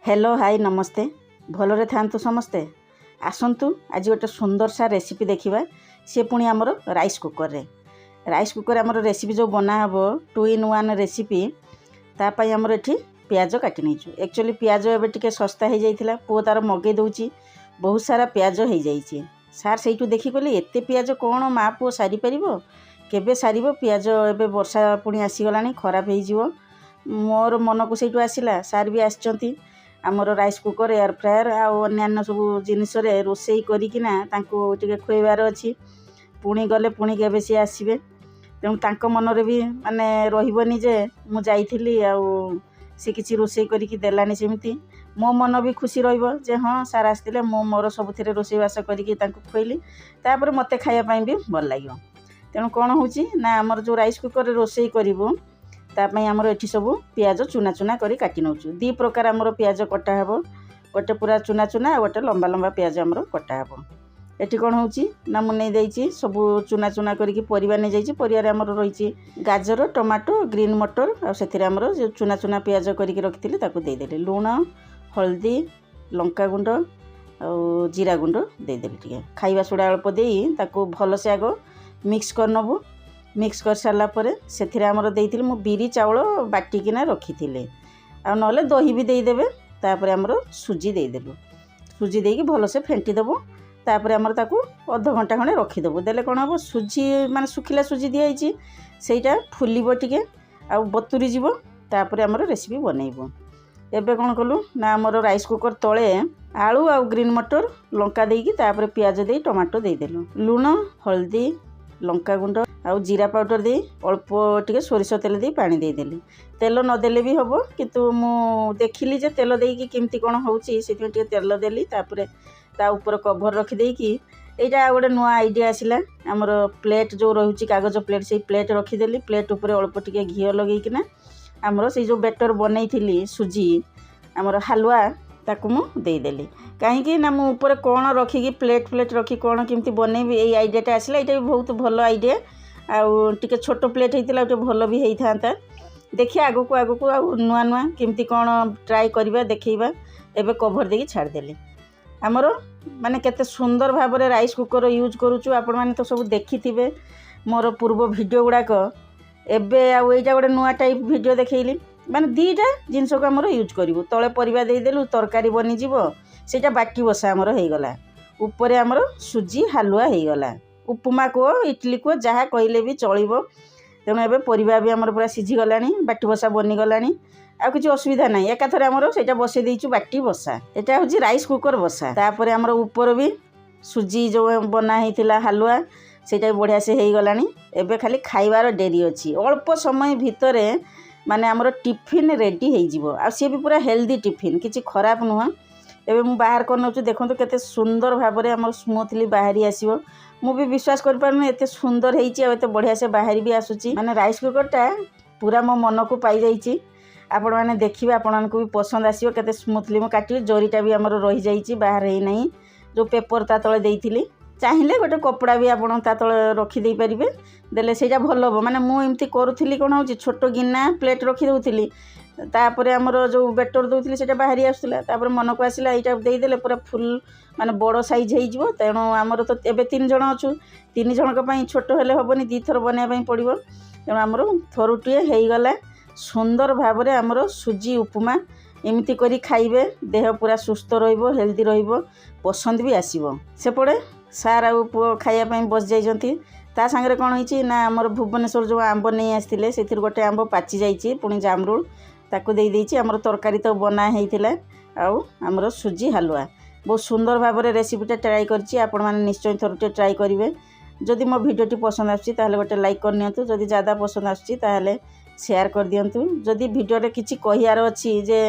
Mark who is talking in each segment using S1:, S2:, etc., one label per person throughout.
S1: Hello hi नमस्ते भलरे थांतु समस्ते आसंतु आज गोटे सुंदर सा रेसिपी देखिबा से पुणी आमर राइस कुकर आमर रेसिपी जो बना हबो 2 in 1 रेसिपी तापाई आमर एठी प्याज काटी नैछु। एक्चुअली प्याज एबे टिके सस्ता हो जाइथिला पो तार मगे दउची बहुत सारा प्याज हो जाइछि। सार सेइटु देखि कहले एते प्याज कोन मा पो सारी परिबो केबे सारिबो प्याज एबे वर्षा पुणी आसी गलानी खराब हो जिवो मोर मन को सेइटु आसिला। सार भी आछंती आमर राइस कुकर एयर फ्रायर आन्य सब जिनस रोसई करिकिना तांको टिके खुएबार अच्छी पुणी गले पुणी केबे सी आसीबे तेणु तांको मनरे भी माने रहिबनी जे मु जाइथिली से किछि रोसई करिकि देलानी सेमती मो मन भी खुशी रहिबो जे हाँ सार आसतिले मो मोर सबुथिरे रोसई बास करिकि तांको खुएली तापर मते खाया पई भी भल लागियो। तेणु कोन होउची ना आमर जो राइस कुकर रोसई करिवो तापाई आमर एठी सब प्याज चुना चुना करी काटी नौचु। दी प्रकार आमर प्याज कटा हेबो गोटे पूरा चुना चुना गोटे लंबा लंबा प्याज आमर कटा हेबो। एठी कोन होउची ना मु नै देइची सब चुना चुना करिकि परिबा नै जाइची। परिवार आमर रहिची गाजर टमाटो ग्रीन मटर आ सेथिरे आमर जे चुना चुना प्याज करिकि रखिथिले ताकू देइ देले लूण हल्दी लंका गुंड आ जीरा गुंड देइ देले टिके खाइबा सोडा अल्प देई ताकू भल से आगो मिक्स कर नबो। मिक्स कर सारा पर से आमर देइथिले मु बिरी चाउल बाटिकिना रखिथिले आ नले दही भी देदेवे। तापर आमर सुजी देदेलु सुजी देकी भल से फेंटी देबो तापर आमर ताकू अध घंटा खंडे रखिदेबो देले कोन हबो सुजी माने सुखिला सुजी दियाइची सेटा फुलिबो टिके आ बतुरी जीवो तापर आमर रेसिपी बनैबो। एबे कोन कलु ना आमर राइस कुकर तळे आलू आ ग्रीन मटर लंका देकी तापर प्याज देई टमाटो देदेलु लूण हल्दी लंका गुंड आ जीरा पाउडर दे अल्प टिके सोरिष तेल दे पानी दे देली तेल न देले भी हबो किंतु मु देखिली जे तेल देकी केमती कोन होउची सेति टिके तेल देली तापर ता ऊपर कवर रखि देकी एटा गोटे नुआ आइडिया आसिला। हमर प्लेट जो रहुची कागज प्लेट से प्लेट रखि देली प्लेट ऊपर अल्प टिके घियो लगेई किना हमर से जो बैटर बनैथिली सुजी हमर हलवा ताकू मु दे देली कहीं ना मु ऊपर कौन रखिकी प्लेट रखी कौन केमती बनैबी ए आइडियाटा आसिला। एटा भी बहुत भल आइडिया आउ टिके छोट प्लेट होइतिला ओटे भल भी होइथांता। देखिए आगु को नुआ नुआ केमती कौन ट्राई करबा देखैबा। एबे कवर देकी छाड़ देली हमर माने केते सुंदर भाबरे राइस कुकर यूज करूछु आपण माने तो सब देखिथिबे मोर पूर्व वीडियो गुडाक एबे आ एटा गोटे नुआ टाइप वीडियो देखैली माने दीटा जिनस को हमर यूज करिवो तळे परिबा देई देलु तरकारी बनि जीवो सेटा बाटी बसा हमर हेई गला ऊपर हमर सुजी हलवा हेई गला उपमा को इडली को जहाँ कहले भी चलिबो। तेणु एबे परिबा भी हमर पूरा सिझी गलानी बाटी बसा बनि गलानी आ किछि असुविधा नै एकाथरे हमर सेटा बसे देइछु बाटी बसा एटा होची राइस कुकर बसा। तापर हमर ऊपर भी सुजी जो बना हेतिला हलवा सेटा बढ़िया से हेई गलानी एबे खाली खाइबार डेरी अछि अल्प समय भितरे माने हमर टिफिन रेडी हेई जिवो आ से भी पूरा हेल्दी टिफिन किछि खराब नुह। एबे मु बाहर कर नउछु देखंतु केते सुंदर भाबरे हमर स्मूथली बाहरी आसीबो मु भी विश्वास कर पारनु एते सुंदर हेइची आ एते बढ़िया से बाहरी भी आसुची माने राइस कुकरटा पूरा मो मन को पाई जाइची। आपण माने देखिबे आपण मानकु भी पसंद आसीबो केते स्मूथली मु काटी जोरीटा भी हमर रही जाइची बाहर हेई नै जो पेपर ता तळे देइथिली चाहिए गोटे कपड़ा भी आपण ता तळे रखी देई परिबे देले सेटा भल हो माने मु एमती करूथिली कोन होची छोट गिन्ना प्लेट रखी दउथिली तापरे हमर जो बेटर दउथिली सेटा बाहरी आसुला तापरे मन को आसिला एटा देई देले पूरा फुल माने बड़ साइज हेई जिवो। तेणु हमर तो एबे 3 जण अछु 3 जण का पई छोट हेले होबनी 2 थर बने पई पड़िबो। तेणु हमर थरुटिए हेई गला सुंदर भाबरे हमर सुजी उपमा एमती करी खाइबे देह पूरा सुस्थ रहिबो हेल्दी रहिबो पसंद भी आसीबो। सेपड़े सार आ पुओ खाइया पई बस जाइजंती ता संगे कोन होईची ना हमर भुवनेश्वर जो आंब नै आस्तिले सेथिर गोटे आंब पाची जाइची पुणी जामरुल ताकू देई देइची हमर तरकारी तो बना हेइतिला आउ हमर सुजी हलवा बहुत सुंदर भाबरे रेसिपीटा ट्राई करची। आपण माने निश्चय थरटे ट्राई करिवे। जदि मो वीडियोटी पसंद आछि ताहले गोटे लाइक कर नियंतु जदि ज्यादा पसंद आछि ताहले शेयर कर दियंतु। जदि वीडियो रे किछि कहियार अछि जे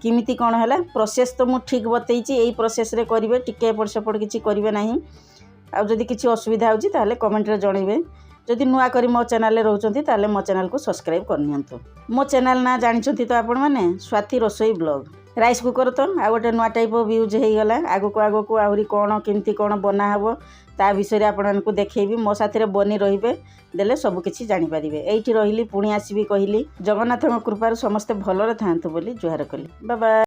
S1: किमिति कोन हला प्रोसेस तो मु ठीक बतैची एई प्रोसेस रे करिवे टिके एपड़ सेपड़ किछि करिवे नाही आ जदि किछि असुविधा होछि ताहले कमेंट रे जणैबे। जदि नुआ करी मो चैनल रे रहउछंती ताहले मो चैनल को सब्सक्राइब कर नियंतु। मो चैनल ना जानिछंती तो आपण माने स्वाति रसोई ब्लॉग राइस कुकर तो आ गोटे नुआ टाइप ऑफ यूज हेई गला आगो को आहुरी कोन केमती कोन बना हबो ता विषय रे आपण मानकु देखैबी मो साथी रे बनी रहिबे देले सब किछि जानि परिबे। एइठी रहिली पुणी आसीबी कहिली जगन्नाथक कृपार समस्त भलरे थांतु बोली जुहार कली। Bye bye.